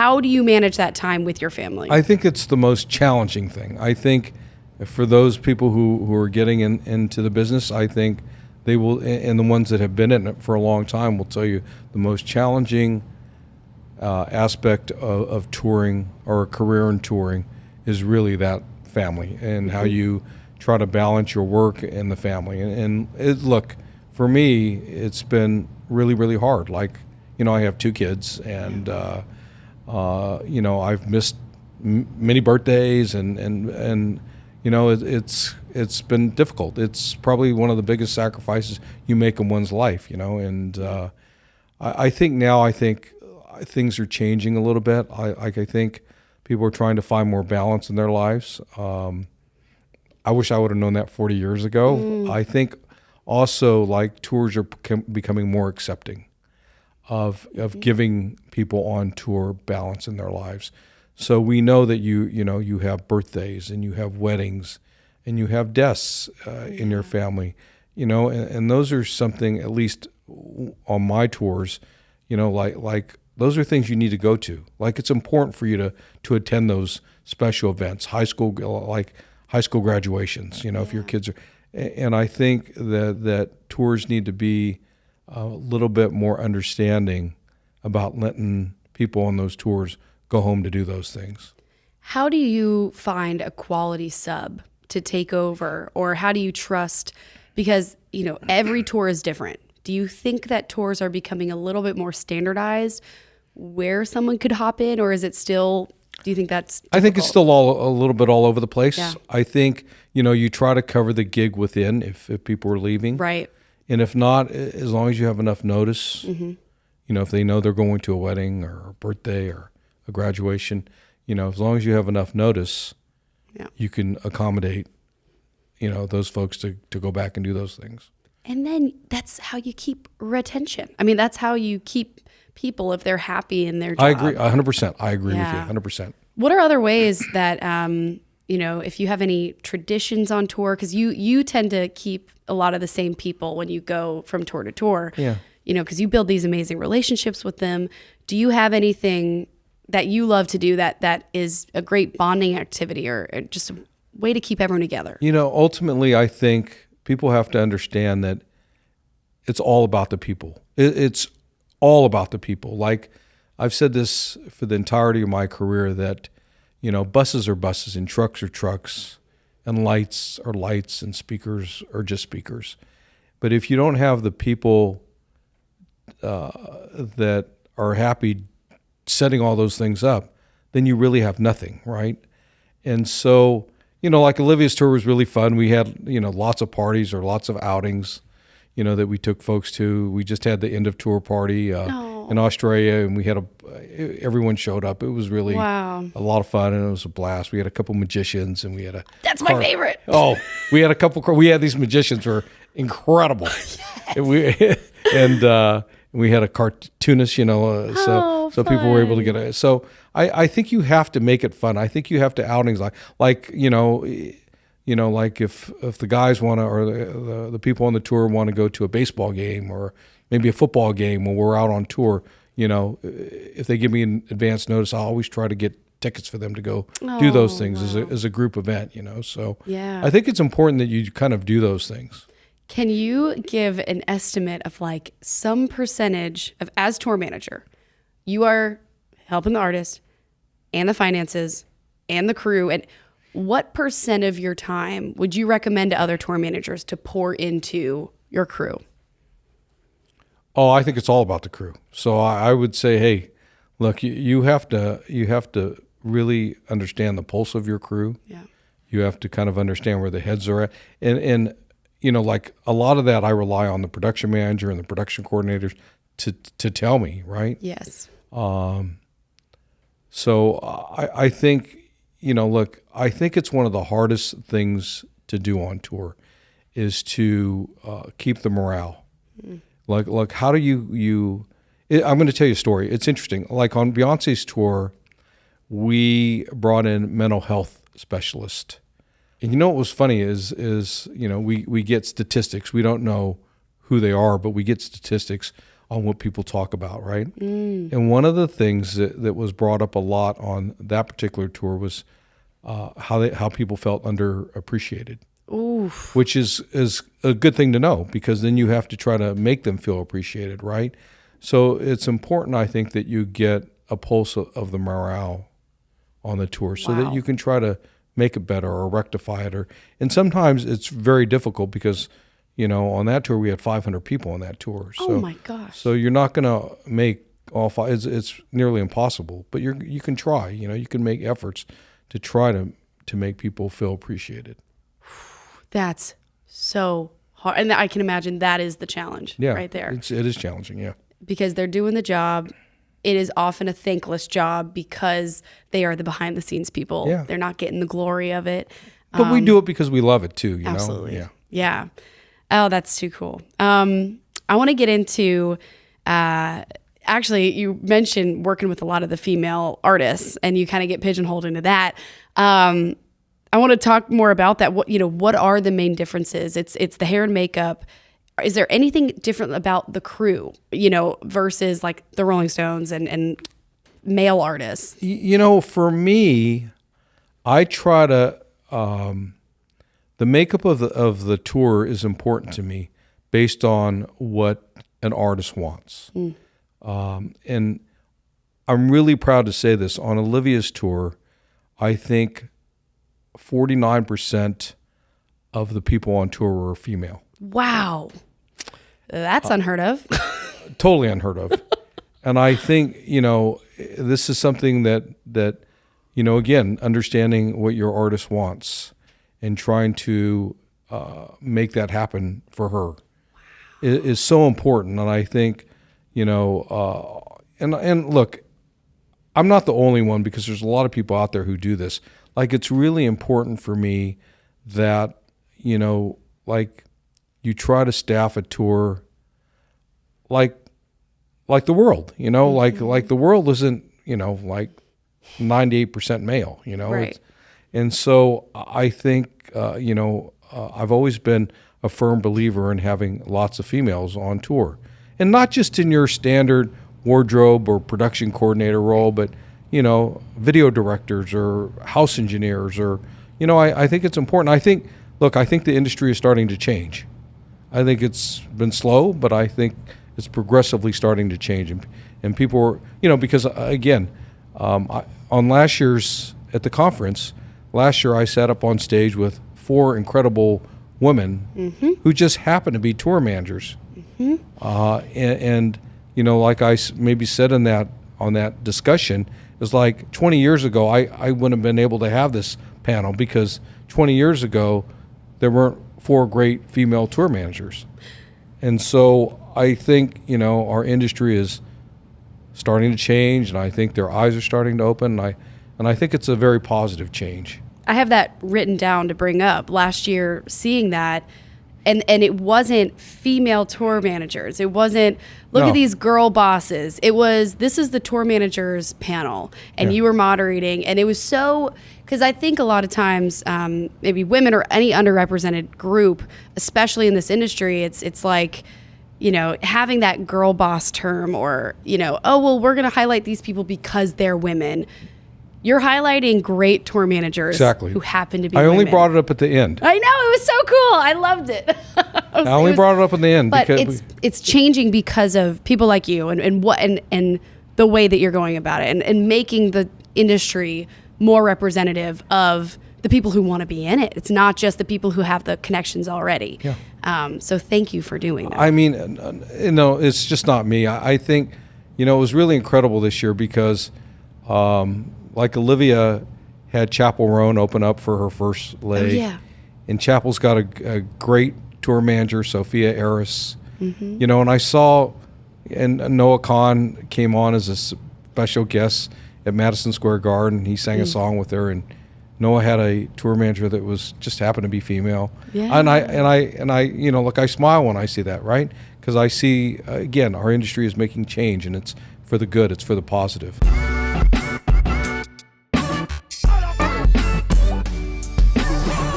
how do you manage that time with your family? I think it's the most challenging thing. I think for those people who are getting into the business, I think they will, and the ones that have been in it for a long time will tell you the most challenging aspect of touring or a career in touring is really that family and how you try to balance your work and the family. Look, for me, it's been really, really hard. Like, I have 2 kids, and I've missed many birthdays, and it's been difficult. It's probably one of the biggest sacrifices you make in one's life, and I think things are changing a little bit. I think people are trying to find more balance in their lives. I wish I would have known that 40 years ago. I think also, like, tours are becoming more accepting of giving people on tour balance in their lives. So we know that you have birthdays and you have weddings and you have deaths in your family, and those are something, at least on my tours, like those are things you need to go to. Like, it's important for you to attend those special events, high school graduations, if your kids are, and I think that tours need to be a little bit more understanding about letting people on those tours go home to do those things. How do you find a quality sub to take over, or how do you trust, because every tour is different. Do you think that tours are becoming a little bit more standardized where someone could hop in, or is it still, do you think that's difficult? I think it's still a little bit all over the place. Yeah. I think, you try to cover the gig within if people are leaving. Right. And if not, as long as you have enough notice, if they know they're going to a wedding or a birthday or a graduation, as long as you have enough notice, you can accommodate, those folks to go back and do those things. And then that's how you keep retention. I mean, that's how you keep people if they're happy in their job. I agree 100%. I agree with you 100%. What are other ways that, if you have any traditions on tour, because you tend to keep a lot of the same people when you go from tour to tour, because you build these amazing relationships with them. Do you have anything that you love to do that is a great bonding activity or just a way to keep everyone together? Ultimately, I think people have to understand that it's all about the people. It's all about the people. Like, I've said this for the entirety of my career, that, buses are buses and trucks are trucks and lights are lights and speakers are just speakers. But if you don't have the people that are happy setting all those things up, then you really have nothing, right? And so, like Olivia's tour was really fun. We had, lots of parties or lots of outings, that we took folks to. We just had the end of tour party in Australia, and we had everyone showed up. It was really a lot of fun, and it was a blast. We had a couple magicians, and we had That's my favorite. Oh, we had we had these magicians who were incredible. Yes. We had a cartoonist, so people were able to get it. So I think you have to make it fun. I think you have to outings like if the guys want to, or the people on the tour want to go to a baseball game or maybe a football game when we're out on tour, if they give me an advance notice, I'll always try to get tickets for them to go do those things as a group event, So I think it's important that you kind of do those things. Can you give an estimate of like some percentage of, as tour manager, you are helping the artist and the finances and the crew, and what percent of your time would you recommend to other tour managers to pour into your crew? Oh, I think it's all about the crew. So I would say, hey, look, you have to really understand the pulse of your crew. Yeah. You have to kind of understand where the heads are at, and like a lot of that, I rely on the production manager and the production coordinators to tell me, right? Yes. So I think, look, I think it's one of the hardest things to do on tour is to keep the morale. Mm. Like how do you I'm going to tell you a story. It's interesting. Like on Beyonce's tour, we brought in mental health specialists. And what was funny is we get statistics. We don't know who they are, but we get statistics on what people talk about, right? And one of the things that was brought up a lot on that particular tour was how people felt underappreciated. Oof. Which is a good thing to know, because then you have to try to make them feel appreciated, right? So it's important, I think, that you get a pulse of the morale on the tour so that you can try to make it better or rectify it. And sometimes it's very difficult because, on that tour we had 500 people on that tour. So, oh my gosh. So you're not going to make all five. It's nearly impossible, but you can try. You can make efforts to try to make people feel appreciated. That's so hard. And I can imagine that is the challenge right there. It is challenging, yeah. Because they're doing the job. It is often a thankless job because they are the behind the scenes people. Yeah. They're not getting the glory of it. But we do it because we love it too, absolutely. know? Yeah. Oh, that's too cool. I want to get into, actually, you mentioned working with a lot of the female artists and you kind of get pigeonholed into that. I want to talk more about that. What are the main differences? It's the hair and makeup. Is there anything different about the crew, versus like the Rolling Stones and male artists? For me, I try to, the makeup of the tour is important to me based on what an artist wants. And I'm really proud to say this. On Olivia's tour, I think 49% of the people on tour were female. Wow. That's unheard of. Totally unheard of. And I think, this is something that again, understanding what your artist wants and trying to make that happen for her is so important. And I think, and look, I'm not the only one, because there's a lot of people out there who do this. Like, it's really important for me that, like, you try to staff a tour like the world, like the world isn't, like 98% male, Right. And so I think, I've always been a firm believer in having lots of females on tour, and not just in your standard wardrobe or production coordinator role, but, video directors or house engineers or, I think it's important. I think the industry is starting to change. I think it's been slow, but I think it's progressively starting to change. And people are, because again, on last year's, at the conference, last year I sat up on stage with 4 incredible women who just happened to be tour managers. And like I maybe said on that discussion, it's like 20 years ago, I wouldn't have been able to have this panel, because 20 years ago, there weren't 4 great female tour managers. And so I think, our industry is starting to change, and I think their eyes are starting to open, and I think it's a very positive change. I have that written down to bring up. Last year, seeing that, and it wasn't female tour managers. It wasn't, look at these girl bosses. It was, this is the tour managers panel, and you were moderating, and it was so, because I think a lot of times, maybe women or any underrepresented group, especially in this industry, it's like, having that girl boss term, or, oh, well, we're going to highlight these people because they're women. You're highlighting great tour managers who happen to be women. I only brought it up at the end. I know, it was so cool. I loved it. I only brought it up in the end. But it's changing because of people like you and the way that you're going about it, and making the industry more representative of the people who want to be in it. It's not just the people who have the connections already. Yeah. So thank you for doing that. I mean, it's just not me. I think, it was really incredible this year because, like, Olivia had Chapel Roan open up for her first leg. Oh, yeah. And Chapel's got a great tour manager, Sophia Aris. And I saw, and Noah Khan came on as a special guest at Madison Square Garden. He sang a song with her, and Noah had a tour manager that was just happened to be female. Yeah. And I look, I smile when I see that, right? Because I see, again, our industry is making change, and it's for the good, it's for the positive.